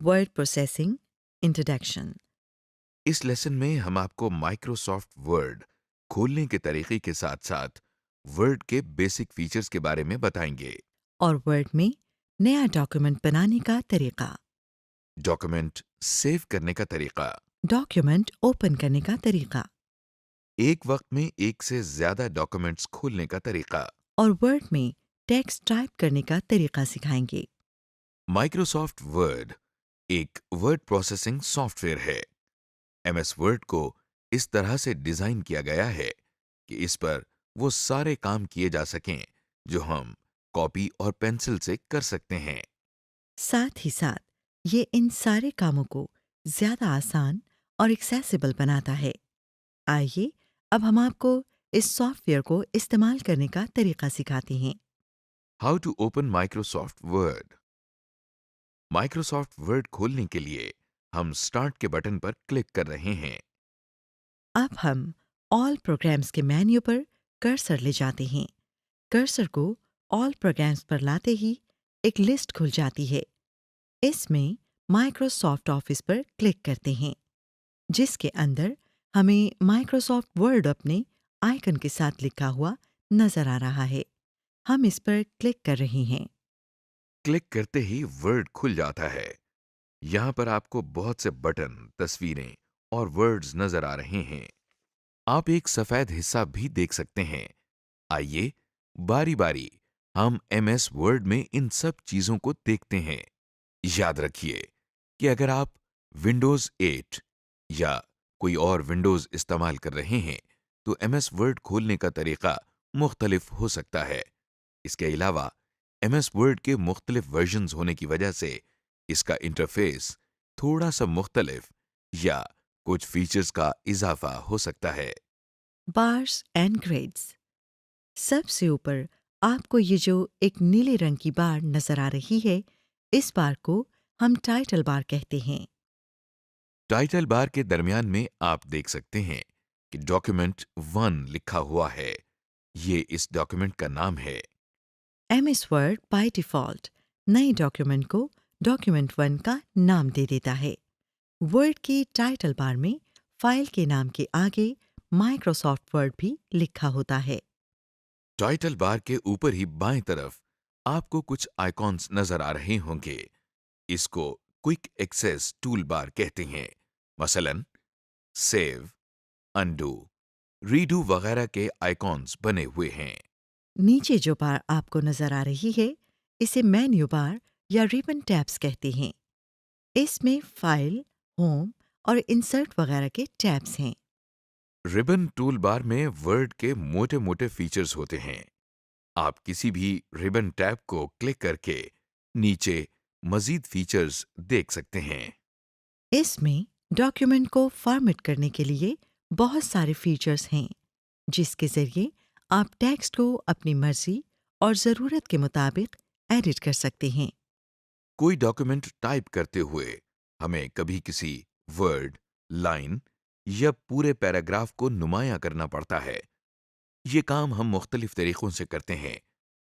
Word processing introduction. इस lesson में हम आपको माइक्रोसॉफ्ट वर्ड खोलने के तरीके के साथ साथ वर्ड के बेसिक फीचर्स के बारे में बताएंगे। और वर्ड में नया डॉक्यूमेंट बनाने का तरीका, डॉक्यूमेंट सेव करने का तरीका, डॉक्यूमेंट ओपन करने का तरीका एक वक्त में एक से ज्यादा डॉक्यूमेंट्स खोलने का तरीका। और वर्ड में टेक्स्ट टाइप करने का तरीका सिखाएंगे। माइक्रोसॉफ्ट वर्ड एक वर्ड प्रोसेसिंग सॉफ्टवेयर है। एमएस वर्ड को इस तरह से डिजाइन किया गया है कि इस पर वो सारे काम किए जा सकें जो हम कॉपी और पेंसिल से कर सकते हैं। साथ ही साथ ये इन सारे कामों को ज्यादा आसान और एक्सेसिबल बनाता है। आइए अब हम आपको इस सॉफ्टवेयर को इस्तेमाल करने का तरीका सिखाते हैं। How to open Microsoft Word. Microsoft Word खोलने के लिए हम स्टार्ट के बटन पर क्लिक कर रहे हैं। अब हम ऑल प्रोग्राम्स के मेन्यू पर कर्सर ले जाते हैं। कर्सर को ऑल प्रोग्राम्स पर लाते ही एक लिस्ट खुल जाती है। इसमें माइक्रोसॉफ्ट ऑफिस पर क्लिक करते हैं, जिसके अंदर हमें माइक्रोसॉफ्ट वर्ड अपने आइकन के साथ लिखा हुआ नजर आ रहा है। हम इस पर क्लिक कर रहे हैं। क्लिक करते ही वर्ड खुल जाता है। यहाँ पर आपको बहुत से बटन, तस्वीरें और वर्ड्स नजर आ रहे हैं। आप एक सफेद हिस्सा भी देख सकते हैं। आइए बारी बारी हम एमएस वर्ड में इन सब चीजों को देखते हैं। याद रखिए कि अगर आप विंडोज 8 या कोई और विंडोज इस्तेमाल कर रहे हैं तो एमएस वर्ड खोलने का तरीका मुख्तलिफ हो सकता है। इसके अलावा एमएस वर्ड के मुख्तलिफ वर्जन्स होने की वजह से इसका इंटरफेस थोड़ा सा मुख्तलिफ या कुछ फीचर्स का इजाफा हो सकता है। Bars and grades. सबसे ऊपर आपको ये जो एक नीले रंग की बार नजर आ रही है, इस बार को हम टाइटल बार कहते हैं। टाइटल बार के दरमियान में आप देख सकते हैं कि डॉक्यूमेंट 1 लिखा हुआ है। ये इस डॉक्यूमेंट का नाम है। एमएस वर्ड बाय डिफ़ॉल्ट नए डॉक्यूमेंट को डॉक्यूमेंट 1 का नाम दे देता है। वर्ड की टाइटल बार में फाइल के नाम के आगे माइक्रोसॉफ्ट वर्ड भी लिखा होता है। टाइटल बार के ऊपर ही बाएं तरफ आपको कुछ आइकॉन्स नजर आ रहे होंगे। इसको क्विक एक्सेस टूल बार कहते हैं। मसलन सेव, अनडू, रीडू वगैरह के आइकॉन्स बने हुए हैं। नीचे जो बार आपको नजर आ रही है, इसे मेन्यू बार या रिबन टैब्स कहते हैं। इसमें फाइल, होम और इंसर्ट वगैरह के टैब्स हैं। रिबन टूल बार में वर्ड के मोटे मोटे फीचर्स होते हैं। आप किसी भी रिबन टैब को क्लिक करके नीचे मजीद फीचर्स देख सकते हैं। इसमें डॉक्यूमेंट को फॉर्मेट करने के लिए बहुत सारे फीचर्स हैं, जिसके ज़रिए आप टेक्स्ट को अपनी मर्जी और ज़रूरत के मुताबिक एडिट कर सकते हैं। कोई डॉक्यूमेंट टाइप करते हुए हमें कभी किसी वर्ड, लाइन या पूरे पैराग्राफ को नुमायां करना पड़ता है। ये काम हम मुख्तलिफ तरीकों से करते हैं।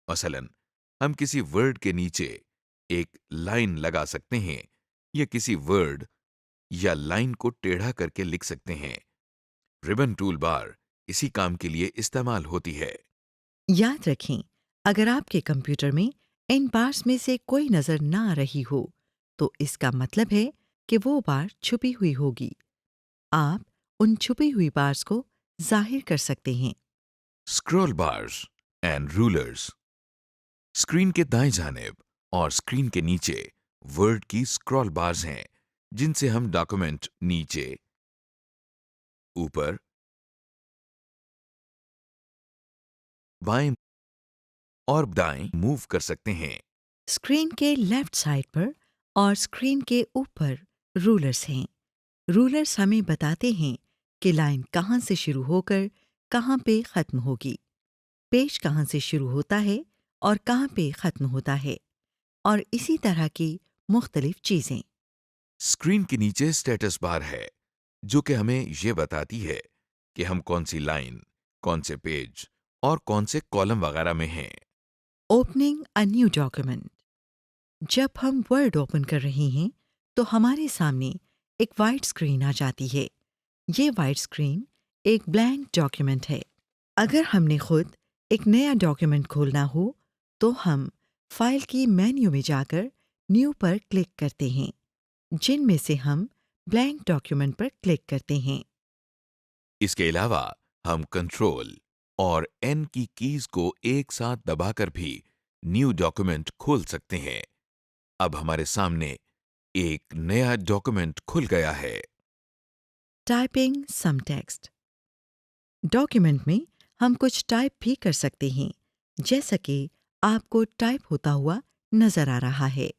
मसलन हम किसी वर्ड के नीचे एक लाइन लगा सकते हैं या किसी वर्ड या लाइन को टेढ़ा करके लिख सकते हैं। रिबन टूल बार इसी काम के लिए इस्तेमाल होती है। याद रखें, अगर आपके कंप्यूटर में इन बार्स में से कोई नज़र ना आ रही हो, तो इसका मतलब है कि वो बार छुपी हुई होगी। आप उन छुपी हुई बार्स को जाहिर कर सकते हैं। Scroll bars and rulers. Screen के दाएं जानिब और स्क्रीन के नीचे वर्ड की स्क्रॉल बार्स हैं, जिनसे हम डॉक्यूमेंट नीचे, ऊपर, बाएं और दाएं मूव कर सकते हैं। स्क्रीन के लेफ्ट साइड पर और स्क्रीन के ऊपर रूलर्स हैं। रूलर्स हमें बताते हैं कि लाइन कहाँ से शुरू होकर कहाँ पे ख़त्म होगी, पेज कहाँ से शुरू होता है और कहाँ पे ख़त्म होता है, और इसी तरह की मुख्तलिफ चीज़ें। स्क्रीन के नीचे स्टेटस बार है, जो कि हमें यह बताती है कि हम कौन सी लाइन, कौन से पेज और कौन से कॉलम वगैरह में हैं। Opening a new document. जब हम वर्ड ओपन कर रहे हैं, तो हमारे सामने एक वाइट स्क्रीन आ जाती है। ये वाइट स्क्रीन एक ब्लैंक डॉक्यूमेंट है। अगर हमने खुद एक नया डॉक्यूमेंट खोलना हो तो हम फाइल की मेन्यू में जाकर न्यू पर क्लिक करते हैं, जिनमें से हम ब्लैंक डॉक्यूमेंट पर क्लिक करते हैं। इसके अलावा हम कंट्रोल और एन की कीज को एक साथ दबाकर भी न्यू डॉक्यूमेंट खोल सकते हैं। अब हमारे सामने एक नया डॉक्यूमेंट खुल गया है। टाइपिंग सम टेक्स्ट। डॉक्यूमेंट में हम कुछ टाइप भी कर सकते हैं, जैसा कि आपको टाइप होता हुआ नजर आ रहा है।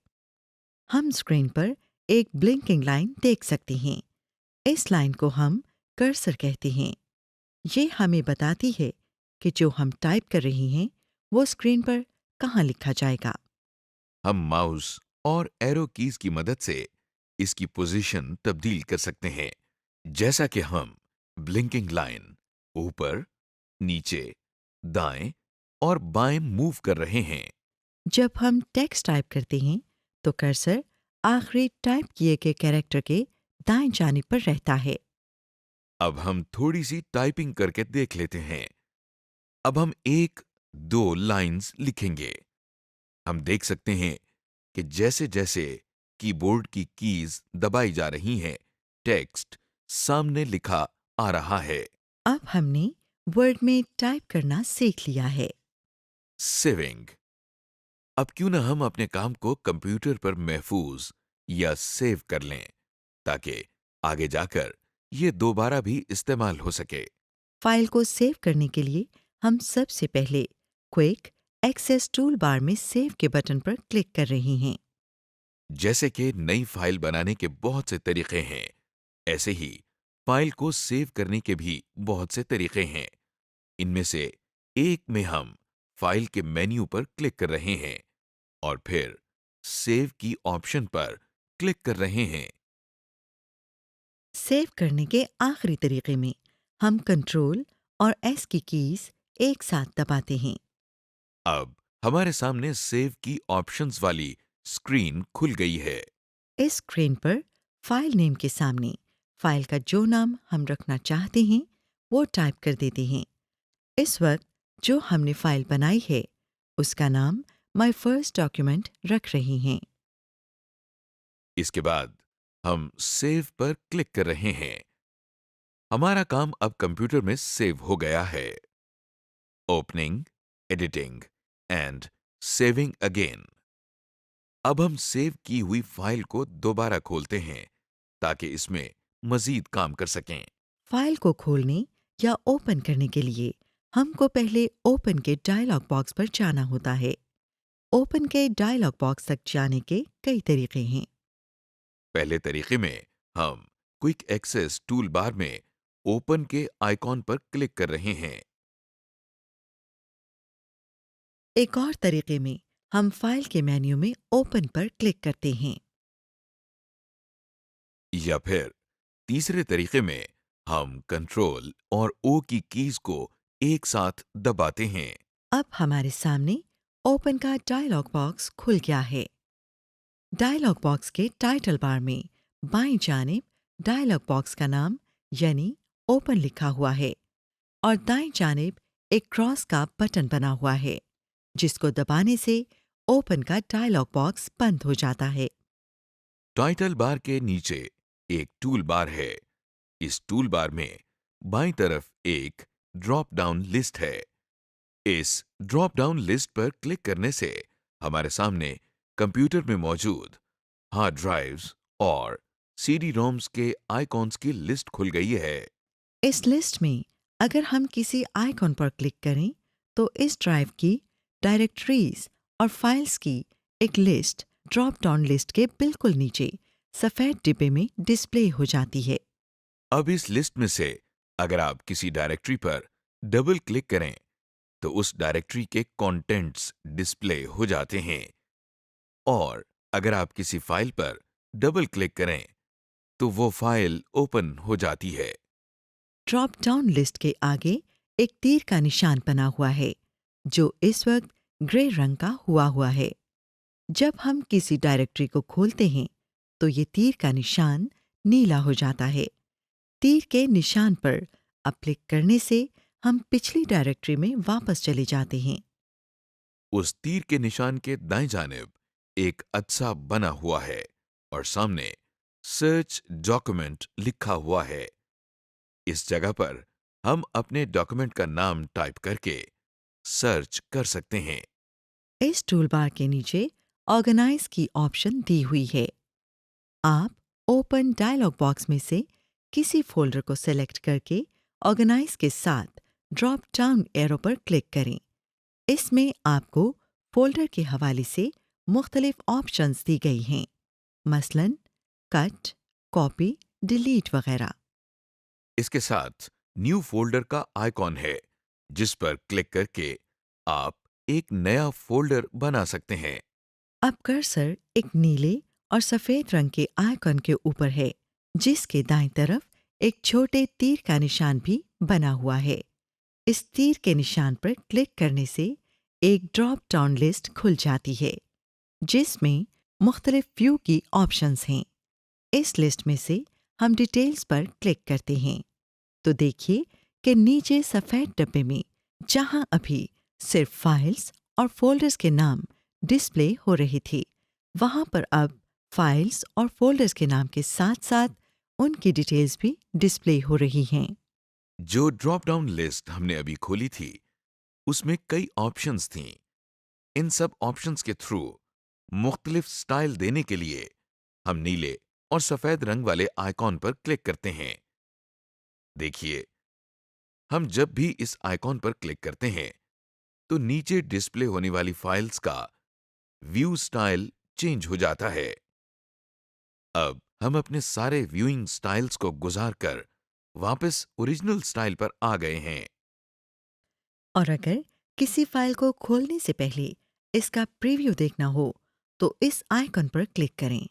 हम स्क्रीन पर एक ब्लिंकिंग लाइन देख सकते हैं। इस लाइन को हम कर्सर कहते हैं। ये हमें बताती है कि जो हम टाइप कर रहे हैं वो स्क्रीन पर कहाँ लिखा जाएगा। हम माउस और एरो कीज की मदद से इसकी पोजीशन तब्दील कर सकते हैं, जैसा कि हम ब्लिंकिंग लाइन ऊपर, नीचे, दाएं और बाएं मूव कर रहे हैं। जब हम टेक्स्ट टाइप करते हैं तो कर्सर आखिरी टाइप किए गए कैरेक्टर के दाएं जानिब पर रहता है। अब हम थोड़ी सी टाइपिंग करके देख लेते हैं। अब हम एक दो लाइंस लिखेंगे। हम देख सकते हैं कि जैसे जैसे कीबोर्ड की कीज दबाई जा रही हैं, टेक्स्ट सामने लिखा आ रहा है। अब हमने वर्ड में टाइप करना सीख लिया है। सेविंग। अब क्यों ना हम अपने काम को कंप्यूटर पर महफूज या सेव कर लें, ताकि आगे जाकर ये दोबारा भी इस्तेमाल हो सके। फाइल को सेव करने के लिए हम सबसे पहले क्विक एक्सेस टूल बार में सेव के बटन पर क्लिक कर रहे हैं। जैसे कि नई फाइल बनाने के बहुत से तरीके हैं, ऐसे ही फाइल को सेव करने के भी बहुत से तरीके हैं। इनमें से एक में हम फाइल के मेन्यू पर क्लिक कर रहे हैं और फिर सेव की ऑप्शन पर क्लिक कर रहे हैं। सेव करने के आखिरी तरीके में हम कंट्रोल और एस की कीज एक साथ दबाते हैं। अब हमारे सामने सेव की ऑप्शंस वाली स्क्रीन खुल गई है। इस स्क्रीन पर फाइल नेम के सामने फाइल का जो नाम हम रखना चाहते हैं वो टाइप कर देते हैं। इस वक्त जो हमने फाइल बनाई है उसका नाम माय फर्स्ट डॉक्यूमेंट रख रहे हैं। इसके बाद हम सेव पर क्लिक कर रहे हैं। हमारा काम अब कंप्यूटर में सेव हो गया है। Opening, editing and saving again. अब हम सेव की हुई फाइल को दोबारा खोलते हैं ताकि इसमें मजीद काम कर सकें। फाइल को खोलने या ओपन करने के लिए हमको पहले ओपन के डायलॉग बॉक्स पर जाना होता है। ओपन के डायलॉग बॉक्स तक जाने के कई तरीके हैं। पहले तरीके में हम क्विक एक्सेस टूल बार में ओपन के आइकॉन पर क्लिक कर रहे हैं। एक और तरीके में हम फाइल के मेन्यू में ओपन पर क्लिक करते हैं। या फिर तीसरे तरीके में हम कंट्रोल और ओ की कीज को एक साथ दबाते हैं। अब हमारे सामने ओपन का डायलॉग बॉक्स खुल गया है। डायलॉग बॉक्स के टाइटल बार में बाईं जानिब डायलॉग बॉक्स का नाम यानी ओपन लिखा हुआ है और दाईं जानिब एक क्रॉस का बटन बना हुआ है, जिसको दबाने से ओपन का डायलॉग बॉक्स बंद हो जाता है। टाइटल बार के नीचे एक टूल बार है। इस टूल बार में बाईं तरफ एक ड्रॉप डाउन लिस्ट है। इस ड्रॉप डाउन लिस्ट पर क्लिक करने से हमारे सामने कंप्यूटर में मौजूद हार्ड ड्राइव्स और सीडी रोम्स के आइकॉन्स की लिस्ट खुल गई है। इस लिस्ट में अगर हम किसी आइकॉन पर क्लिक करें तो इस ड्राइव की डायरेक्टरीज और फाइल्स की एक लिस्ट ड्रॉप डाउन लिस्ट के बिल्कुल नीचे सफ़ेद डिब्बे में डिस्प्ले हो जाती है। अब इस लिस्ट में से अगर आप किसी डायरेक्टरी पर डबल क्लिक करें तो उस डायरेक्टरी के कंटेंट्स डिस्प्ले हो जाते हैं, और अगर आप किसी फाइल पर डबल क्लिक करें तो वो फाइल ओपन हो जाती है। ड्रॉप डाउन लिस्ट के आगे एक तीर का निशान बना हुआ है, जो इस वक्त ग्रे रंग का हुआ है। जब हम किसी डायरेक्टरी को खोलते हैं तो ये तीर का निशान नीला हो जाता है। तीर के निशान पर अब क्लिक करने से हम पिछली डायरेक्टरी में वापस चले जाते हैं। उस तीर के निशान के दाएं जानिब एक अच्छा बना हुआ है और सामने सर्च डॉक्यूमेंट लिखा हुआ है। इस जगह पर हम अपने डॉक्यूमेंट का नाम टाइप करके सर्च कर सकते हैं। इस टूलबार के नीचे ऑर्गेनाइज की ऑप्शन दी हुई है। आप ओपन डायलॉग बॉक्स में से किसी फोल्डर को सेलेक्ट करके ऑर्गेनाइज के साथ ड्रॉप डाउन एरो पर क्लिक करें। इसमें आपको फोल्डर के हवाले से मुख्तलिफ ऑप्शंस दी गई हैं, मसलन कट, कॉपी, डिलीट वगैरह। इसके साथ न्यू फोल्डर का आइकॉन है, जिस पर क्लिक करके आप एक नया फोल्डर बना सकते हैं। अब कर्सर एक नीले और सफेद रंग के आइकन के ऊपर है, जिसके दाईं तरफ एक छोटे तीर का निशान भी बना हुआ है। इस तीर के निशान पर क्लिक करने से एक ड्रॉप डाउन लिस्ट खुल जाती है, जिसमें मुख्तलिफ व्यू की ऑप्शंस हैं। इस लिस्ट में से हम डिटेल्स पर क्लिक करते हैं तो देखिए कि नीचे सफ़ेद डब्बे में जहां अभी सिर्फ फाइल्स और फोल्डर्स के नाम डिस्प्ले हो रहे थे, वहां पर अब फाइल्स और फोल्डर्स के नाम के साथ साथ उनकी डिटेल्स भी डिस्प्ले हो रही हैं। जो ड्रॉप डाउन लिस्ट हमने अभी खोली थी, उसमें कई ऑप्शंस थीं। इन सब ऑप्शंस के थ्रू मुख्तलिफ स्टाइल देने के लिए हम नीले और सफेद रंग वाले आइकॉन पर क्लिक करते हैं। देखिए, हम जब भी इस आइकॉन पर क्लिक करते हैं तो नीचे डिस्प्ले होने वाली फाइल्स का व्यू स्टाइल चेंज हो जाता है। अब हम अपने सारे व्यूइंग स्टाइल्स को गुजार कर वापस ओरिजिनल स्टाइल पर आ गए हैं। और अगर किसी फाइल को खोलने से पहले इसका प्रीव्यू देखना हो तो इस आइकन पर क्लिक करें।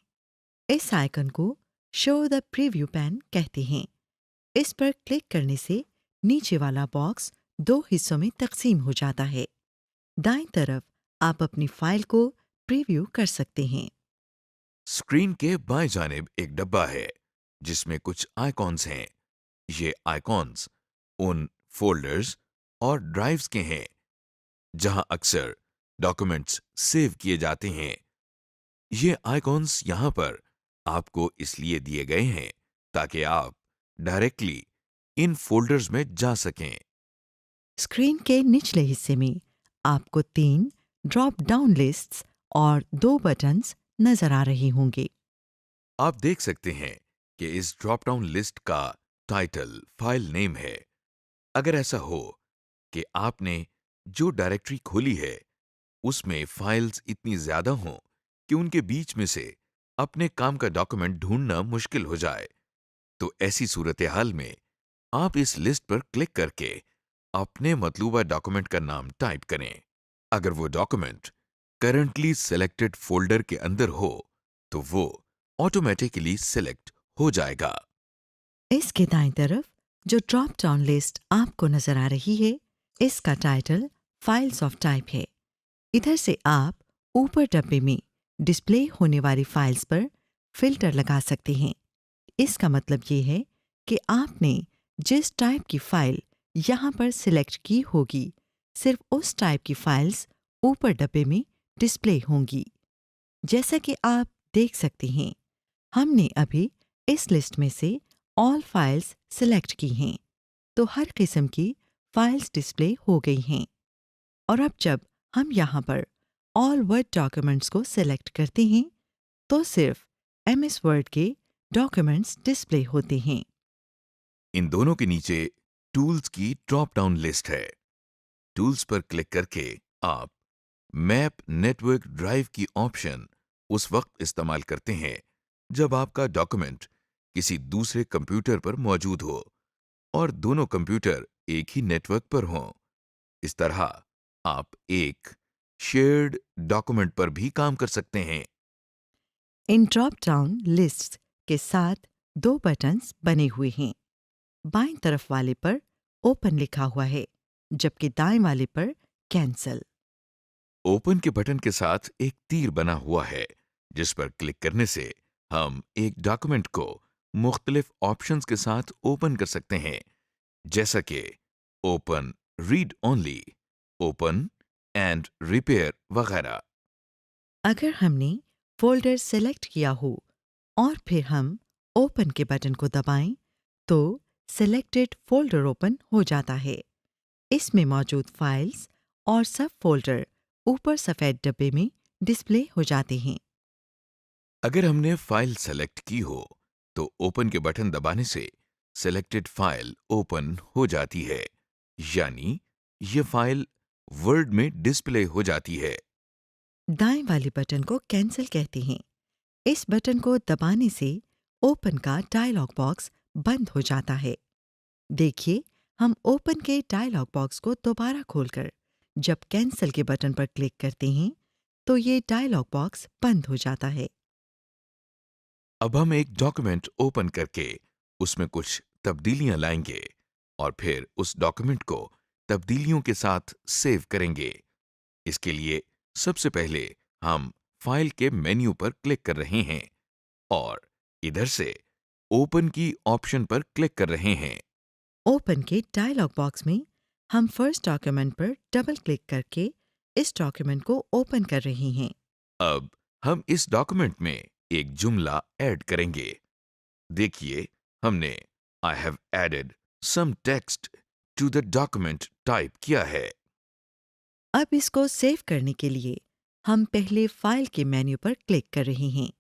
इस आइकन को शो द प्रीव्यू पैन कहते हैं। इस पर क्लिक करने से नीचे वाला बॉक्स दो हिस्सों में तकसीम हो जाता है। दाईं तरफ आप अपनी फाइल को प्रीव्यू कर सकते हैं। स्क्रीन के बाएं जानिब एक डब्बा है, जिसमें कुछ आइकॉन्स हैं। ये आइकॉन्स उन फोल्डर्स और ड्राइव्स के हैं जहां अक्सर डॉक्यूमेंट्स सेव किए जाते हैं। ये आइकॉन्स यहां पर आपको इसलिए दिए गए हैं ताकि आप डायरेक्टली इन फोल्डर्स में जा सकें। स्क्रीन के निचले हिस्से में आपको 3 ड्रॉप डाउन लिस्ट्स और 2 बटन्स नजर आ रहे होंगे। आप देख सकते हैं कि इस ड्रॉप डाउन लिस्ट का टाइटल फाइल नेम है। अगर ऐसा हो कि आपने जो डायरेक्टरी खोली है उसमें फाइल्स इतनी ज्यादा हों कि उनके बीच में से अपने काम का डॉक्यूमेंट ढूंढना मुश्किल हो जाए, तो ऐसी सूरत हाल में आप इस लिस्ट पर क्लिक करके अपने मतलूबा डॉक्यूमेंट का नाम टाइप करें। अगर वो डॉक्यूमेंट करंटली सिलेक्टेड फोल्डर के अंदर हो तो वो ऑटोमेटिकली सिलेक्ट हो जाएगा। इसके दाईं तरफ जो ड्रॉप डाउन लिस्ट आपको नजर आ रही है, इसका टाइटल फाइल्स ऑफ टाइप है। इधर से आप ऊपर डब्बे में डिस्प्ले होने वाली फाइल्स पर फिल्टर लगा सकते हैं। इसका मतलब ये है कि आपने जिस टाइप की फाइल यहाँ पर सिलेक्ट की होगी, सिर्फ उस टाइप की फाइल्स ऊपर डब्बे में डिस्प्ले होंगी। जैसा कि आप देख सकते हैं, हमने अभी इस लिस्ट में से ऑल फाइल्स सिलेक्ट की हैं, तो हर किस्म की फाइल्स डिस्प्ले हो गई हैं। और अब जब हम यहाँ पर ऑल वर्ड डॉक्यूमेंट्स को सिलेक्ट करते हैं तो सिर्फ एमएस वर्ड के डॉक्यूमेंट्स डिस्प्ले होते हैं। इन दोनों के नीचे टूल्स की ड्रॉप डाउन लिस्ट है। टूल्स पर क्लिक करके आप मैप नेटवर्क ड्राइव की ऑप्शन उस वक्त इस्तेमाल करते हैं जब आपका डॉक्यूमेंट किसी दूसरे कंप्यूटर पर मौजूद हो और दोनों कंप्यूटर एक ही नेटवर्क पर हों। इस तरह आप एक शेयर्ड डॉक्यूमेंट पर भी काम कर सकते हैं। इन ड्रॉप डाउन लिस्ट्स के साथ 2 बटन्स बने हुए हैं। बाएं तरफ वाले पर ओपन लिखा हुआ है, जबकि दाएं वाले पर कैंसल। ओपन के बटन के साथ एक तीर बना हुआ है, जिस पर क्लिक करने से हम एक डॉक्यूमेंट को मुख्तलिफ ऑप्शंस के साथ ओपन कर सकते हैं, जैसा कि open, read only, open and repair वगैरह। अगर हमने फोल्डर सेलेक्ट किया हो और फिर हम ओपन के बटन को दबाएं, तो सेलेक्टेड फोल्डर ओपन हो जाता है। इसमें मौजूद फाइल्स और सब फोल्डर ऊपर सफेद डब्बे में डिस्प्ले हो जाते हैं। अगर हमने फाइल सेलेक्ट की हो, तो ओपन के बटन दबाने से सेलेक्टेड फाइल ओपन हो जाती है, यानी ये फाइल वर्ड में डिस्प्ले हो जाती है। दाएं वाले बटन को कैंसिल कहते हैं। इस बटन को दबाने से ओपन का डायलॉग बॉक्स बंद हो जाता है। देखिए, हम ओपन के डायलॉग बॉक्स को दोबारा खोलकर जब कैंसिल के बटन पर क्लिक करते हैं, तो ये डायलॉग बॉक्स बंद हो जाता है। अब हम एक डॉक्यूमेंट ओपन करके उसमें कुछ तब्दीलियां लाएंगे और फिर उस डॉक्यूमेंट को तब्दीलियों के साथ सेव करेंगे। इसके लिए सबसे पहले हम फाइल के मेन्यू पर क्लिक कर रहे हैं और इधर से ओपन की ऑप्शन पर क्लिक कर रहे हैं। ओपन के डायलॉग बॉक्स में हम फर्स्ट डॉक्यूमेंट पर डबल क्लिक करके इस डॉक्यूमेंट को ओपन कर रहे हैं। अब हम इस डॉक्यूमेंट में एक जुमला ऐड करेंगे। देखिए, हमने I have added some text to the document type किया है। अब इसको सेव करने के लिए हम पहले फाइल के मेन्यू पर क्लिक कर रहे हैं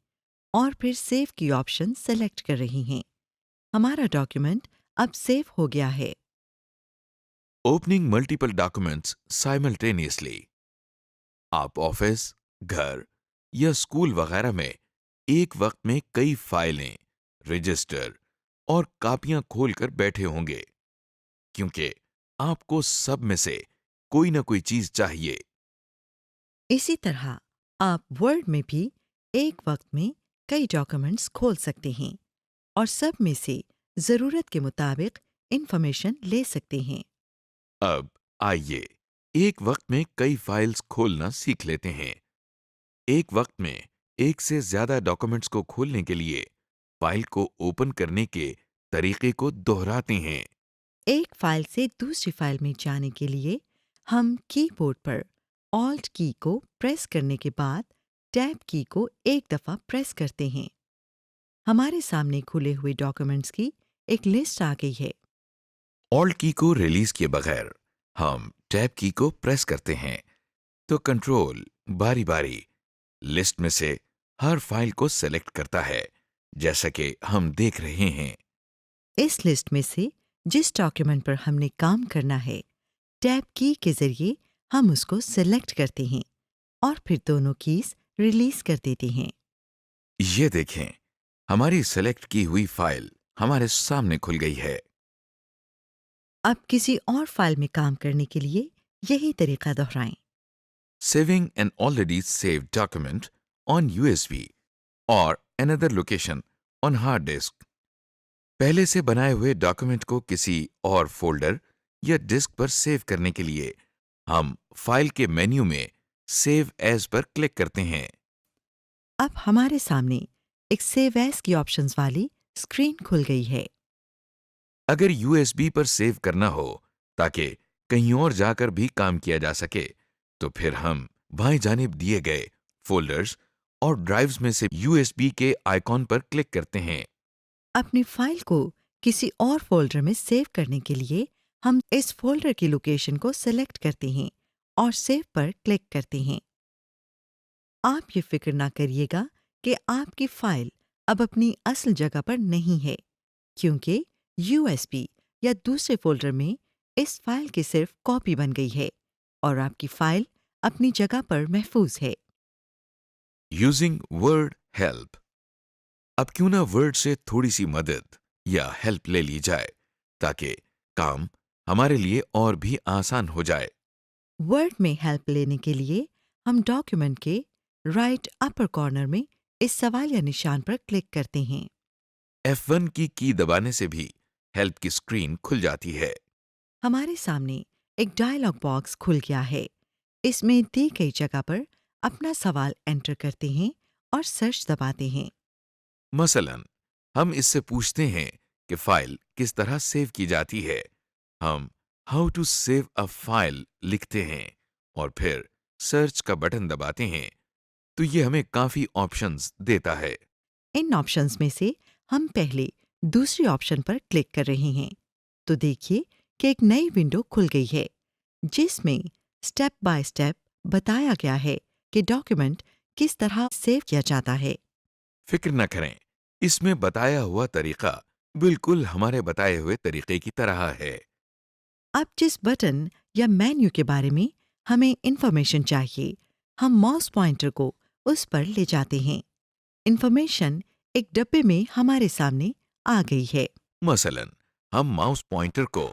और फिर सेव की ऑप्शन सेलेक्ट कर रहे हैं। हमारा डॉक्यूमेंट अब सेव हो गया है। Opening multiple documents simultaneously. आप ऑफिस, घर या स्कूल वगैरह में एक वक्त में कई फाइलें, रजिस्टर और कापियां खोलकर बैठे होंगे, क्योंकि आपको सब में से कोई ना कोई चीज चाहिए। इसी तरह आप वर्ड में भी एक वक्त में कई डॉक्यूमेंट्स खोल सकते हैं और सब में से ज़रूरत के मुताबिक इंफॉर्मेशन ले सकते हैं। अब आइए एक वक्त में कई फाइल्स खोलना सीख लेते हैं। एक वक्त में एक से ज्यादा डॉक्यूमेंट्स को खोलने के लिए फाइल को ओपन करने के तरीके को दोहराते हैं। एक फाइल से दूसरी फाइल में जाने के लिए हम कीबोर्ड पर ऑल्ट की को प्रेस करने के बाद टैब की को एक दफ़ा प्रेस करते हैं। हमारे सामने खुले हुए डॉक्यूमेंट्स की एक लिस्ट आ गई है। ऑल्ट की को रिलीज किए बगैर हम टैब की को प्रेस करते हैं, तो कंट्रोल बारी बारी लिस्ट में से हर फाइल को सेलेक्ट करता है, जैसा कि हम देख रहे हैं। इस लिस्ट में से जिस डॉक्यूमेंट पर हमने काम करना है, टैब की के ज़रिए हम उसको सेलेक्ट करते हैं और फिर दोनों कीज रिलीज कर देते हैं। ये देखें, हमारी सेलेक्ट की हुई फाइल हमारे सामने खुल गई है। अब किसी और फाइल में काम करने के लिए यही तरीका दोहराएं। Saving an already saved document on USB और another location on hard disk. पहले से बनाए हुए डॉक्यूमेंट को किसी और फोल्डर या डिस्क पर सेव करने के लिए हम फाइल के मेन्यू में सेव एज पर क्लिक करते हैं। अब हमारे सामने एक सेव एज की ऑप्शंस वाली स्क्रीन खुल गई है। अगर यूएसबी पर सेव करना हो ताकि कहीं और जाकर भी काम किया जा सके, तो फिर हम बाएं जानिब दिए गए फोल्डर्स और ड्राइव्स में से यूएसबी के आइकॉन पर क्लिक करते हैं। अपनी फाइल को किसी और फोल्डर में सेव करने के लिए हम इस फोल्डर की लोकेशन को सेलेक्ट करते हैं और सेव पर क्लिक करते हैं। आप ये फिक्र ना करिएगा कि आपकी फाइल अब अपनी असल जगह पर नहीं है, क्योंकि यूएसबी या दूसरे फोल्डर में इस फाइल की सिर्फ कॉपी बन गई है और आपकी फाइल अपनी जगह पर महफूज है। Using word help. अब क्यों ना वर्ड से थोड़ी सी मदद या हेल्प ले ली जाए, ताकि काम हमारे लिए और भी आसान हो जाए। वर्ड में हेल्प लेने के लिए हम डॉक्यूमेंट के राइट अपर कॉर्नर में इस सवाल या निशान पर क्लिक करते हैं। F1 की दबाने से भी हेल्प की स्क्रीन खुल जाती है। हमारे सामने एक डायलॉग बॉक्स खुल गया है। इसमें दी गई जगह पर अपना सवाल एंटर करते हैं और सर्च दबाते हैं। मसलन हम इससे पूछते हैं कि फाइल किस तरह सेव की जाती है। हम how to save a file लिखते हैं और फिर सर्च का बटन दबाते हैं, तो ये हमें काफी ऑप्शंस देता है। इन ऑप्शंस में से हम पहले दूसरे ऑप्शन पर क्लिक कर रहे हैं, तो देखिए कि एक नई विंडो खुल गई है जिसमें स्टेप बाय स्टेप बताया गया है कि डॉक्यूमेंट किस तरह सेव किया जाता है। फिक्र न करें, इसमें बताया हुआ तरीका बिल्कुल हमारे बताए हुए तरीके की तरह है। अब जिस बटन या मेन्यू के बारे में हमें इंफॉर्मेशन चाहिए, हम माउस पॉइंटर को उस पर ले जाते हैं। इंफॉर्मेशन एक डब्बे में हमारे सामने आ गई है। मसलन हम माउस पॉइंटर को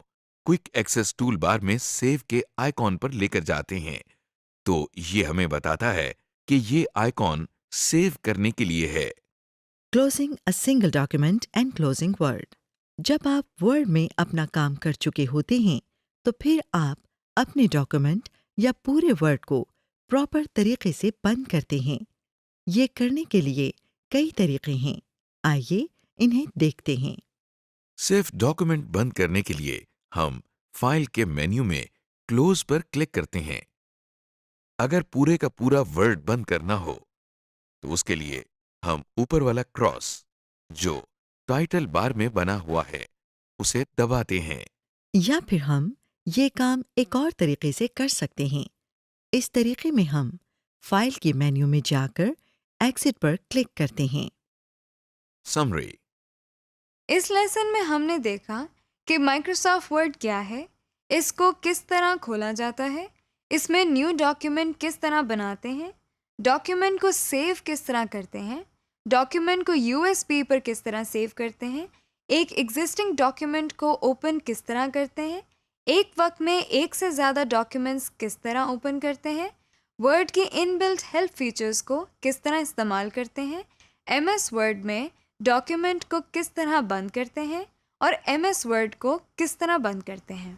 क्विक एक्सेस टूल बार में सेव के आइकॉन पर लेकर जाते हैं, तो ये हमें बताता है कि ये आइकॉन सेव करने के लिए है। Closing a single document and closing word. जब आप वर्ड में अपना काम कर चुके होते हैं, तो फिर आप अपने डॉक्यूमेंट या पूरे वर्ड को प्रॉपर तरीके से बंद करते हैं। ये करने के लिए कई तरीके हैं। आइए इन्हें देखते हैं। सिर्फ डॉक्यूमेंट बंद करने के लिए हम फाइल के मेन्यू में क्लोज पर क्लिक करते हैं। अगर पूरे का पूरा वर्ड बंद करना हो, तो उसके लिए हम ऊपर वाला क्रॉस जो टाइटल बार में बना हुआ है उसे दबाते हैं। या फिर हम ये काम एक और तरीके से कर सकते हैं। इस तरीके में हम फाइल के मेन्यू में जाकर एग्जिट पर क्लिक करते हैं। समरी। इस लेसन में हमने देखा कि माइक्रोसॉफ्ट वर्ड क्या है, इसको किस तरह खोला जाता है, इसमें न्यू डॉक्यूमेंट किस तरह बनाते हैं, डॉक्यूमेंट को सेव किस तरह करते हैं, डॉक्यूमेंट को यूएसबी पर किस तरह सेव करते हैं, एक एग्जिस्टिंग डॉक्यूमेंट को ओपन किस तरह करते हैं, एक वक्त में एक से ज़्यादा डॉक्यूमेंट्स किस तरह ओपन करते हैं, वर्ड की इनबिल्ट हेल्प फीचर्स को किस तरह इस्तेमाल करते हैं, एमएस वर्ड में डॉक्यूमेंट को किस तरह बंद करते हैं और एमएस वर्ड को किस तरह बंद करते हैं।